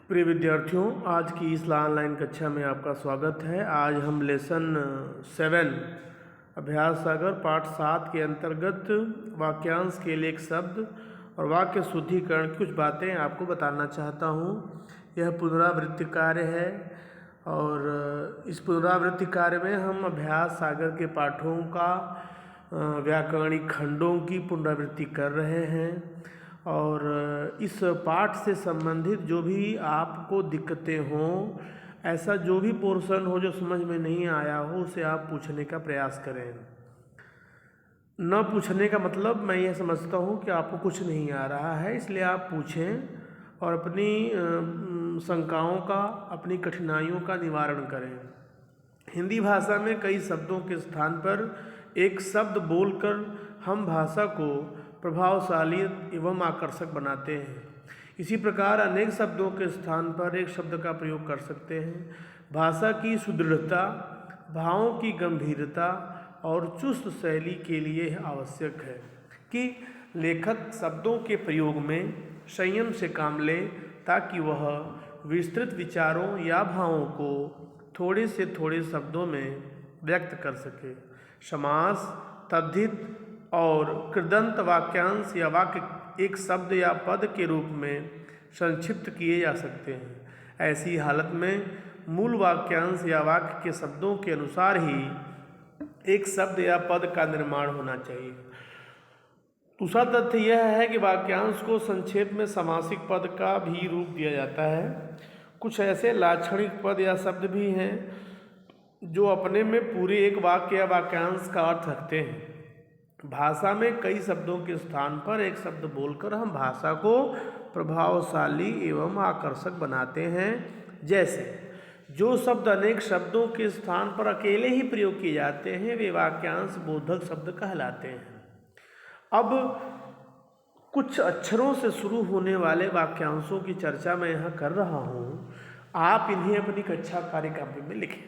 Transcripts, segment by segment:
प्रिय विद्यार्थियों, आज की इस ऑनलाइन कक्षा में आपका स्वागत है। आज हम लेसन 7 अभ्यास सागर पाठ 7 के अंतर्गत वाक्यांश के लिए एक शब्द और वाक्य शुद्धिकरण की कुछ बातें आपको बताना चाहता हूँ। यह पुनरावृत्ति कार्य है और इस पुनरावृत्ति कार्य में हम अभ्यास सागर के पाठों का व्याकरणिक खंडों की पुनरावृत्ति कर रहे हैं और इस पाठ से संबंधित जो भी आपको दिक्कतें हों, ऐसा जो भी पोर्शन हो जो समझ में नहीं आया हो, उसे आप पूछने का प्रयास करें। न पूछने का मतलब मैं ये समझता हूँ कि आपको कुछ नहीं आ रहा है, इसलिए आप पूछें और अपनी शंकाओं का, अपनी कठिनाइयों का निवारण करें। हिंदी भाषा में कई शब्दों के स्थान पर एक शब्द बोलकर हम भाषा को प्रभावशाली एवं आकर्षक बनाते हैं। इसी प्रकार अनेक शब्दों के स्थान पर एक शब्द का प्रयोग कर सकते हैं। भाषा की सुदृढ़ता, भावों की गंभीरता और चुस्त शैली के लिए आवश्यक है कि लेखक शब्दों के प्रयोग में संयम से काम ले, ताकि वह विस्तृत विचारों या भावों को थोड़े से थोड़े शब्दों में व्यक्त कर सके। समास, तद्धित और कृदंत वाक्यांश या वाक्य एक शब्द या पद के रूप में संक्षिप्त किए जा सकते हैं। ऐसी हालत में मूल वाक्यांश या वाक्य के शब्दों के अनुसार ही एक शब्द या पद का निर्माण होना चाहिए। दूसरा तथ्य यह है कि वाक्यांश को संक्षेप में समासिक पद का भी रूप दिया जाता है। कुछ ऐसे लाक्षणिक पद या शब्द भी हैं जो अपने में पूरे एक वाक्य या वाक्यांश का अर्थ रखते हैं। भाषा में कई शब्दों के स्थान पर एक शब्द बोलकर हम भाषा को प्रभावशाली एवं आकर्षक बनाते हैं। जैसे जो शब्द अनेक शब्दों के स्थान पर अकेले ही प्रयोग किए जाते हैं, वे वाक्यांश बोधक शब्द कहलाते हैं। अब कुछ अक्षरों से शुरू होने वाले वाक्यांशों की चर्चा मैं यहाँ कर रहा हूँ। आप इन्हें अपनी कक्षा कार्य काव्य में लिखें।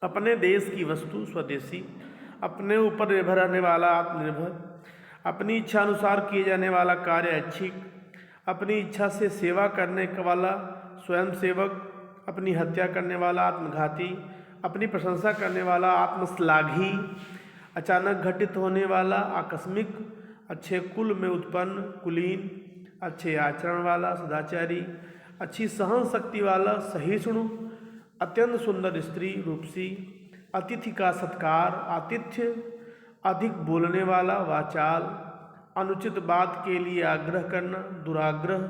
अपने देश की वस्तु स्वदेशी, अपने ऊपर निर्भर रहने वाला आत्मनिर्भर, अपनी इच्छा अनुसार किए जाने वाला कार्य ऐच्छिक, अपनी इच्छा से सेवा करने वाला स्वयं सेवक, अपनी हत्या करने वाला आत्मघाती, अपनी प्रशंसा करने वाला आत्मश्लाघी, अचानक घटित होने वाला आकस्मिक, अच्छे कुल में उत्पन्न कुलीन, अच्छे आचरण वाला सदाचारी, अच्छी सहन शक्ति वाला सहिष्णु, अत्यंत सुंदर स्त्री रूपसी, अतिथि का सत्कार आतिथ्य, अधिक बोलने वाला वाचाल, अनुचित बात के लिए आग्रह करना दुराग्रह,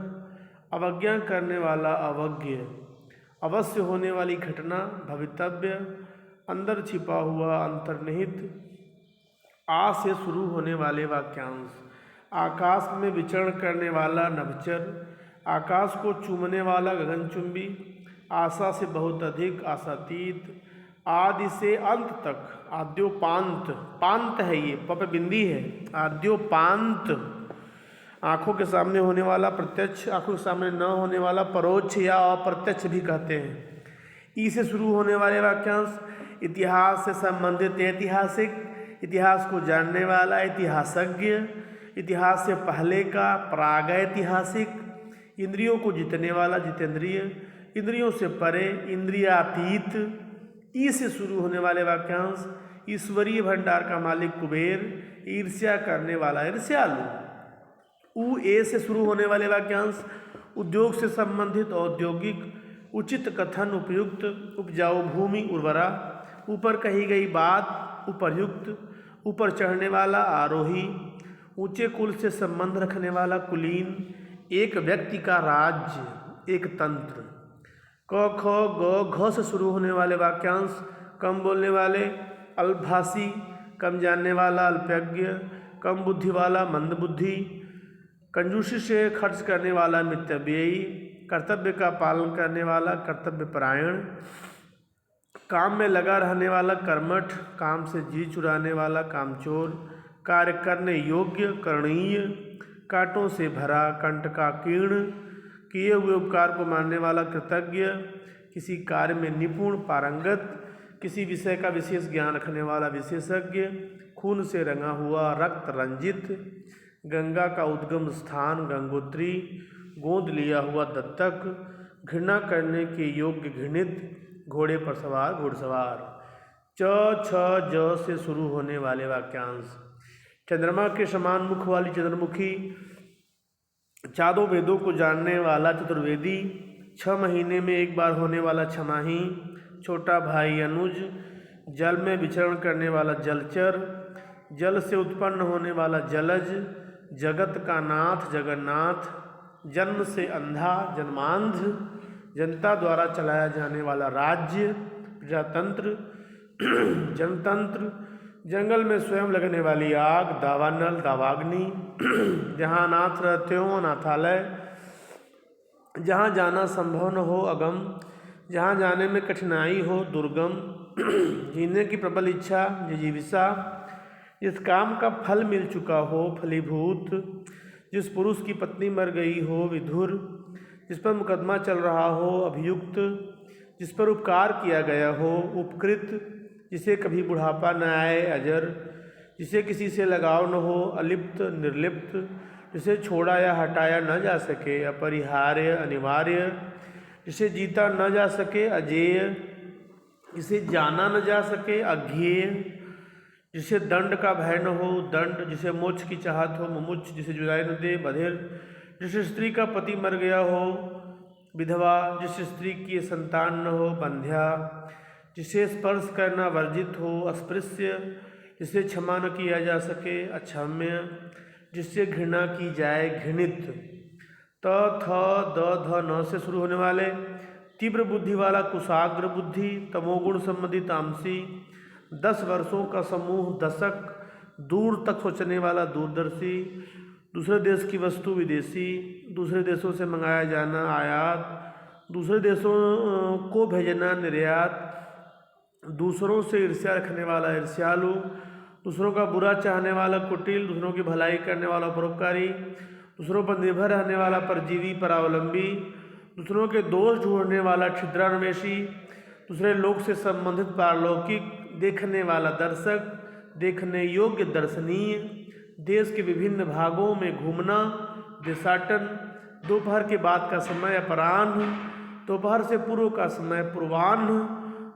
अवज्ञा करने वाला अवज्ञ, अवश्य होने वाली घटना भवितव्य, अंदर छिपा हुआ अंतर्निहित, आ से शुरू होने वाले वाक्यांश, आकाश में विचरण करने वाला नभचर, आकाश को चूमने वाला गगनचुंबी, आशा से बहुत अधिक आशातीत, आदि से अंत तक आद्योपांत, पांत है ये पप बिंदी है, आद्योपांत, आँखों के सामने होने वाला प्रत्यक्ष, आँखों के सामने न होने वाला परोक्ष या अप्रत्यक्ष भी कहते हैं। ई से शुरू होने वाले वाक्यांश, इतिहास से संबंधित ऐतिहासिक, इतिहास को जानने वाला इतिहासज्ञ, इतिहास से पहले का प्रागैतिहासिक, इंद्रियों को जीतने वाला जितेंद्रिय, इंद्रियों से परे इंद्रियातीत। ई से शुरू होने वाले वाक्यांश, ईश्वरीय भंडार का मालिक कुबेर, ईर्ष्या करने वाला ईर्ष्यालु। ऊ ए से शुरू होने वाले वाक्यांश, उद्योग से संबंधित औद्योगिक, उचित कथन उपयुक्त, उपजाऊ भूमि उर्वरा, ऊपर कही गई बात उपर्युक्त, ऊपर चढ़ने वाला आरोही, ऊंचे कुल से संबंध रखने वाला कुलीन, एक व्यक्ति का राज्य, एक तंत्र। क ख ग घ से शुरू होने वाले वाक्यांश, कम बोलने वाले अल्पभाषी, कम जानने वाला अल्पज्ञ, कम बुद्धि वाला मंदबुद्धि, कंजूसी से खर्च करने वाला मितव्ययी, कर्तव्य का पालन करने वाला कर्तव्यपरायण, काम में लगा रहने वाला कर्मठ, काम से जी चुराने वाला कामचोर, कार्य करने योग्य करणीय, कांटों से भरा कंटकाकीर्ण, किए हुए उपकार को मानने वाला कृतज्ञ, किसी कार्य में निपुण पारंगत, किसी विषय का विशेष ज्ञान रखने वाला विशेषज्ञ, खून से रंगा हुआ रक्त रंजित, गंगा का उद्गम स्थान गंगोत्री, गोद लिया हुआ दत्तक, घृणा करने के योग्य घृणित, घोड़े पर सवार घुड़सवार। च छ ज से शुरू होने वाले वाक्यांश। चंद्रमा के समान मुख वाली चंद्रमुखी, चारों वेदों को जानने वाला चतुर्वेदी, 6 महीने में एक बार होने वाला छमाही, छोटा भाई अनुज, जल में विचरण करने वाला जलचर, जल से उत्पन्न होने वाला जलज, जगत का नाथ जगन्नाथ, जन्म से अंधा जन्मांध, जनता द्वारा चलाया जाने वाला राज्य प्रजातंत्र जनतंत्र, जंगल में स्वयं लगने वाली आग दावानल दावाग्नि, जहाँ अनाथ रहते हो अनाथालय, जहाँ जाना संभव न हो अगम, जहाँ जाने में कठिनाई हो दुर्गम, जीने की प्रबल इच्छा जिजीविषा, जिस काम का फल मिल चुका हो फलीभूत, जिस पुरुष की पत्नी मर गई हो विधुर, जिस पर मुकदमा चल रहा हो अभियुक्त, जिस पर उपकार किया गया हो उपकृत, जिसे कभी बुढ़ापा न आए अजर, जिसे किसी से लगाव न हो अलिप्त निर्लिप्त, जिसे छोड़ा या हटाया न जा सके अपरिहार्य अनिवार्य, जिसे जीता न जा सके अजेय, जिसे जाना न जा सके अज्ञेय, जिसे दंड का भय न हो दंड, जिसे मोक्ष की चाहत हो मुमुक्ष, जिसे जुदाई न दे बधिर, जिस स्त्री का पति मर गया हो विधवा, जिस स्त्री की संतान न हो बंध्या, जिसे स्पर्श करना वर्जित हो अस्पृश्य, जिसे क्षमा न किया जा सके अक्षम्य, जिससे घृणा की जाए घृणित। त थ द ध न से शुरू होने वाले तीव्र बुद्धि वाला कुशाग्र बुद्धि, तमोगुण संबंधी तामसी, 10 वर्षों का समूह दशक, दूर तक सोचने वाला दूरदर्शी, दूसरे देश की वस्तु विदेशी, दूसरे देशों से मंगाया जाना आयात, दूसरे देशों को भेजना निर्यात, दूसरों से ईर्ष्या रखने वाला ईर्ष्यालु, दूसरों का बुरा चाहने वाला कुटिल, दूसरों की भलाई करने वाला परोपकारी, दूसरों पर निर्भर रहने वाला परजीवी परावलंबी, दूसरों के दोष ढूंढने वाला छिद्रान्वेषी, दूसरे लोक से संबंधित पारलौकिक, देखने वाला दर्शक, देखने योग्य दर्शनीय, देश के विभिन्न भागों में घूमना देशाटन, दोपहर के बाद का समय अपराह्न, दोपहर से पूर्व का समय पूर्वाह्न,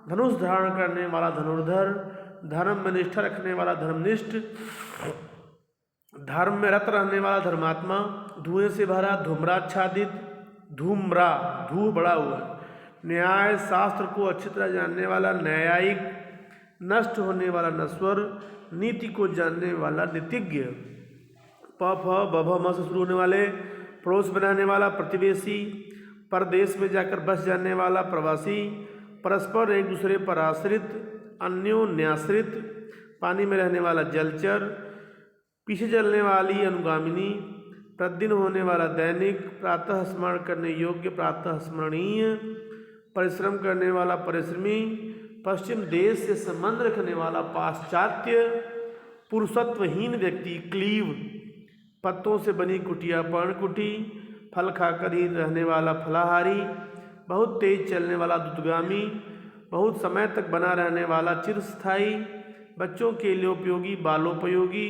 धनुष धारण करने वाला धनुर्धर, धर्म में निष्ठा रखने वाला धर्मनिष्ठ, धर्म में रत रहने वाला धर्मात्मा, धुएं से भरा धूम्राच्छादित धूम्रा धू बड़ा हुआ, न्याय शास्त्र को अच्छी तरह जानने वाला न्यायिक, नष्ट होने वाला नश्वर, नीति को जानने वाला नीतिज्ञ, प फ ब भ म से शुरू होने वाले पड़ोस बनाने वाला प्रतिवेशी, परदेश में जाकर बस जाने वाला प्रवासी, परस्पर एक दूसरे पर आश्रित अन्योन्याश्रित, पानी में रहने वाला जलचर, पीछे चलने वाली अनुगामिनी, प्रतिदिन होने वाला दैनिक, प्रातः स्मरण करने योग्य प्रातः स्मरणीय, परिश्रम करने वाला परिश्रमी, पश्चिम देश से संबंध रखने वाला पाश्चात्य, पुरुषत्वहीन व्यक्ति क्लीव, पत्तों से बनी कुटिया पर्णकुटी, फल खाकर ही रहने वाला फलाहारी, बहुत तेज चलने वाला दुतगामी, बहुत समय तक बना रहने वाला चिरस्थायी, बच्चों के लिए उपयोगी बालोपयोगी,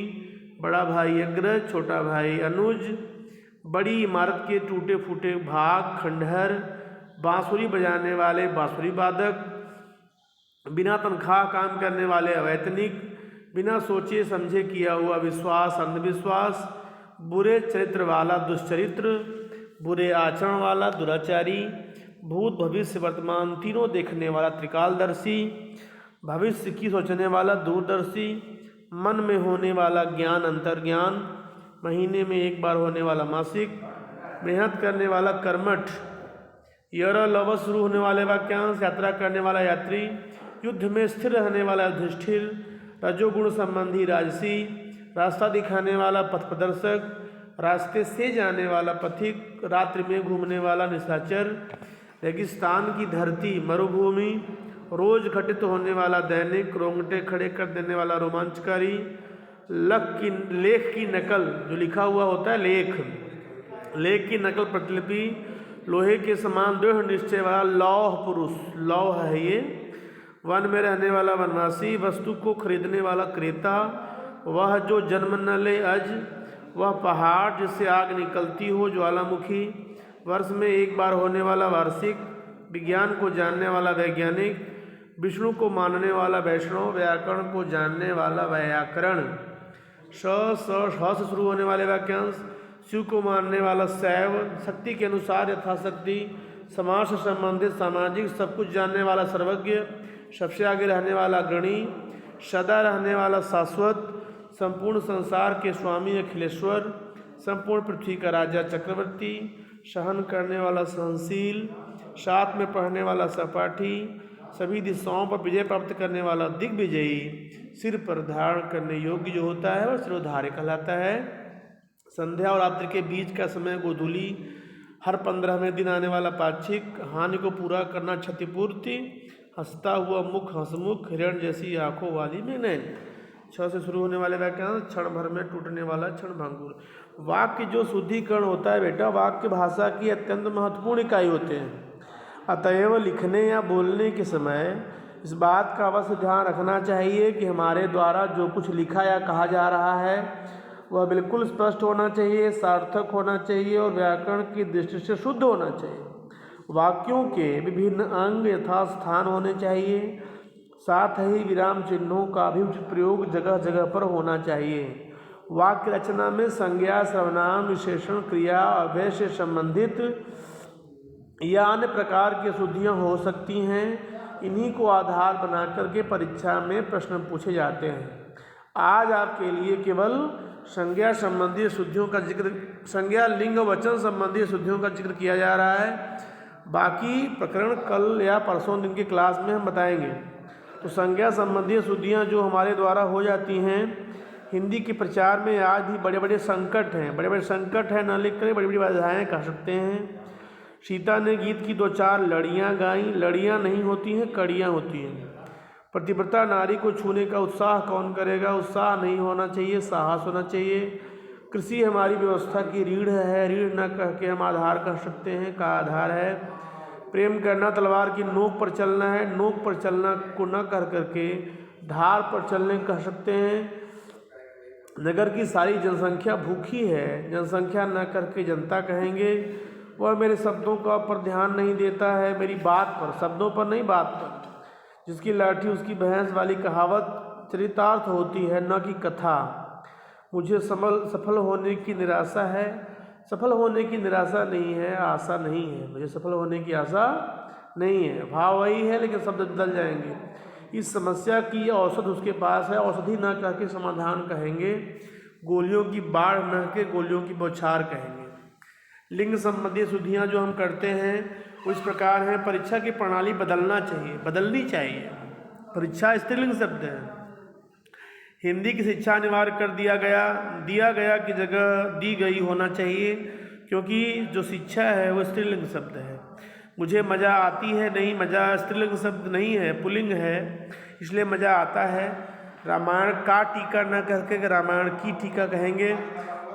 बड़ा भाई अग्रज छोटा भाई अनुज, बड़ी इमारत के टूटे फूटे भाग खंडहर, बांसुरी बजाने वाले बांसुरी वादक, बिना तनख्वाह काम करने वाले अवैतनिक, बिना सोचे समझे किया हुआ विश्वास अंधविश्वास, बुरे चरित्र वाला दुष्चरित्र, बुरे आचरण वाला दुराचारी, भूत भविष्य वर्तमान तीनों देखने वाला त्रिकालदर्शी, भविष्य की सोचने वाला दूरदर्शी, मन में होने वाला ज्ञान अंतर्ज्ञान, महीने में एक बार होने वाला मासिक, मेहनत करने वाला कर्मठ, यर लव शुरू होने वाले वाक्यांश, यात्रा करने वाला यात्री, युद्ध में स्थिर रहने वाला युधिष्ठिर, रजोगुण संबंधी राजसी, रास्ता दिखाने वाला पथ प्रदर्शक, रास्ते से जाने वाला पथिक, रात्रि में घूमने वाला निशाचर, रेगिस्तान की धरती मरुभूमि, रोज घटित होने वाला दैनिक, रोंगटे खड़े कर देने वाला रोमांचकारी, लेख की नकल जो लिखा हुआ होता है लेख की नकल प्रतिलिपि, लोहे के समान दृढ़ निश्चय वाला लौह पुरुष, लौह है ये, वन में रहने वाला वनवासी, वस्तु को खरीदने वाला क्रेता, वह जो जन्म न ले अज, वह पहाड़ जिससे आग निकलती हो ज्वालामुखी, वर्ष में एक बार होने वाला वार्षिक, विज्ञान को जानने वाला वैज्ञानिक, विष्णु को मानने वाला वैष्णव, व्याकरण को जानने वाला व्याकरण, श से शुरू होने वाले वाक्यांश, शिव को मानने वाला शैव, शक्ति के अनुसार यथाशक्ति, समाज से संबंधित सामाजिक, सब कुछ जानने वाला सर्वज्ञ, सबसे आगे रहने वाला अग्रणी, सदा रहने वाला शाश्वत, संपूर्ण संसार के स्वामी अखिलेश्वर, संपूर्ण पृथ्वी का राजा चक्रवर्ती, सहन करने वाला सहनशील, साथ में पढ़ने वाला सहपाठी, सभी दिशाओं पर विजय प्राप्त करने वाला दिग्विजयी, सिर पर धारण करने योग्य जो होता है वह सिरोधार्य कहलाता है। संध्या और रात्रि के बीच का समय गोधूली, हर 15वें दिन आने वाला पाक्षिक, हानि को पूरा करना क्षतिपूर्ति, हंसता हुआ मुख हंसमुख, हिरण जैसी आंखों वाली नैन। 6 से शुरू होने वाले वाक्यांश, क्षण भर में टूटने वाला क्षणभंगुर। वाक्य जो शुद्धिकरण होता है बेटा, वाक्य भाषा की अत्यंत महत्वपूर्ण इकाई होते हैं। अतएव लिखने या बोलने के समय इस बात का अवश्य ध्यान रखना चाहिए कि हमारे द्वारा जो कुछ लिखा या कहा जा रहा है वह बिल्कुल स्पष्ट होना चाहिए, सार्थक होना चाहिए और व्याकरण की दृष्टि से शुद्ध होना चाहिए। वाक्यों के विभिन्न अंग यथास्थान होने चाहिए, साथ ही विराम चिन्हों का भी उचित प्रयोग जगह जगह पर होना चाहिए। वाक्य रचना में संज्ञा, सर्वनाम, विशेषण, क्रिया, अव्यय से संबंधित या अन्य प्रकार की अशुद्धियाँ हो सकती हैं। इन्हीं को आधार बना करके परीक्षा में प्रश्न पूछे जाते हैं। आज आपके लिए केवल संज्ञा संबंधी अशुद्धियों का जिक्र, संज्ञा, लिंग, वचन संबंधी अशुद्धियों का जिक्र किया जा रहा है। बाकी प्रकरण कल या परसों दिन की क्लास में हम बताएंगे। तो संज्ञा संबंधी अशुद्धियाँ जो हमारे द्वारा हो जाती हैं, हिंदी के प्रचार में आज भी बड़े बड़े संकट हैं, न लिख कर बड़ी बड़ी बाधाएँ कह सकते हैं। सीता ने गीत की 2-4 लड़ियाँ गाईं, लड़ियाँ नहीं होती हैं, कड़ियाँ होती हैं। पतिव्रता नारी को छूने का उत्साह कौन करेगा? उत्साह नहीं होना चाहिए, साहस होना चाहिए। कृषि हमारी व्यवस्था की रीढ़ है, रीढ़ न कह के हम आधार कह सकते हैं, का आधार है। प्रेम करना तलवार की नोक पर चलना है, नोक पर चलना को न कर करके धार पर चलने कह सकते हैं। नगर की सारी जनसंख्या भूखी है, जनसंख्या न करके जनता कहेंगे। वह मेरे शब्दों का पर ध्यान नहीं देता है, मेरी बात पर, शब्दों पर नहीं, बात पर। जिसकी लाठी उसकी भैंस वाली कहावत चरितार्थ होती है, न कि कथा। मुझे सफल होने की निराशा है, सफल होने की निराशा नहीं है, आशा नहीं है। मुझे सफल होने की आशा नहीं है, भाव वही है लेकिन शब्द बदल जाएंगे। इस समस्या की औषध उसके पास है, औषधि न कह के समाधान कहेंगे। गोलियों की बाढ़ न के गोलियों की बौछार कहेंगे। लिंग संबंधी शुद्धियाँ जो हम करते हैं वो इस प्रकार हैं। परीक्षा की प्रणाली बदलनी चाहिए। परीक्षा स्त्रीलिंग शब्द है। हिंदी की शिक्षा अनिवार्य कर दिया गया की जगह दी गई होना चाहिए, क्योंकि जो शिक्षा है वो स्त्रीलिंग शब्द है। मुझे मज़ा आती है नहीं, मज़ा स्त्रीलिंग शब्द नहीं है, पुल्लिंग है, इसलिए मज़ा आता है। रामायण का टीका न कहकर रामायण की टीका कहेंगे।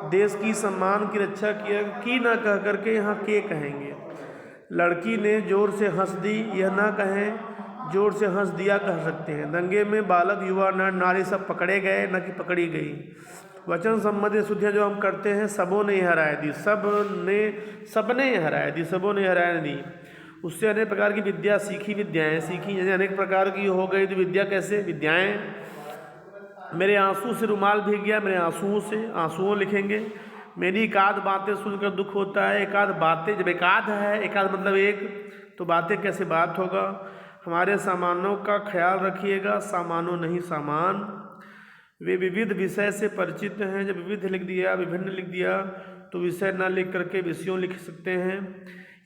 देश की सम्मान की रक्षा की न कह करके यहाँ के कहेंगे। लड़की ने जोर से हंस दी, यह ना कहें जोर से हंस दिया कह सकते हैं। दंगे में बालक, युवा, नर, नारी सब पकड़े गए, न कि पकड़ी गई। वचन संबंधी शुद्धियाँ जो हम करते हैं, सबों ने हराए दी, सबने हराए दी। उससे अनेक प्रकार की विद्या सीखी, विद्याएँ सीखी, जैसे अनेक प्रकार की हो गई। तो विद्या कैसे? विद्याएँ। मेरे आंसू से रुमाल भीग गया, मेरे आंसुओं से, आंसुओं लिखेंगे। मेरी एकाध बातें सुनकर दुख होता है। एकाध बातें, जब एकाध है, एकाध मतलब एक, तो बातें कैसे बात होगा। हमारे सामानों का ख्याल रखिएगा, सामानों नहीं सामान। वे विविध विषय से परिचित हैं। जब विविध लिख दिया, विभिन्न लिख दिया, तो विषय न लिख करके विषयों लिख सकते हैं।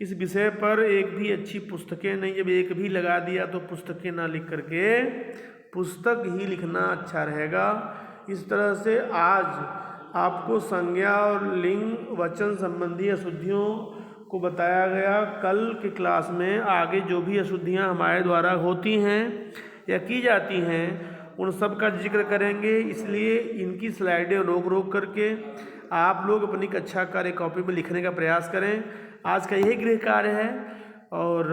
इस विषय पर एक भी अच्छी पुस्तकें नहीं, जब एक भी लगा दिया तो पुस्तकें ना लिख करके पुस्तक ही लिखना अच्छा रहेगा। इस तरह से आज आपको संज्ञा और लिंग, वचन संबंधी अशुद्धियों को बताया गया। कल की क्लास में आगे जो भी अशुद्धियाँ हमारे द्वारा होती हैं या की जाती हैं, उन सब का जिक्र करेंगे। इसलिए इनकी स्लाइडें रोक करके आप लोग अपनी कक्षा कार्य कॉपी में लिखने का प्रयास करें। आज का यही गृह कार्य है और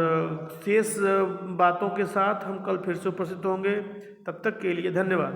शेष बातों के साथ हम कल फिर से उपस्थित होंगे। तब तक के लिए धन्यवाद।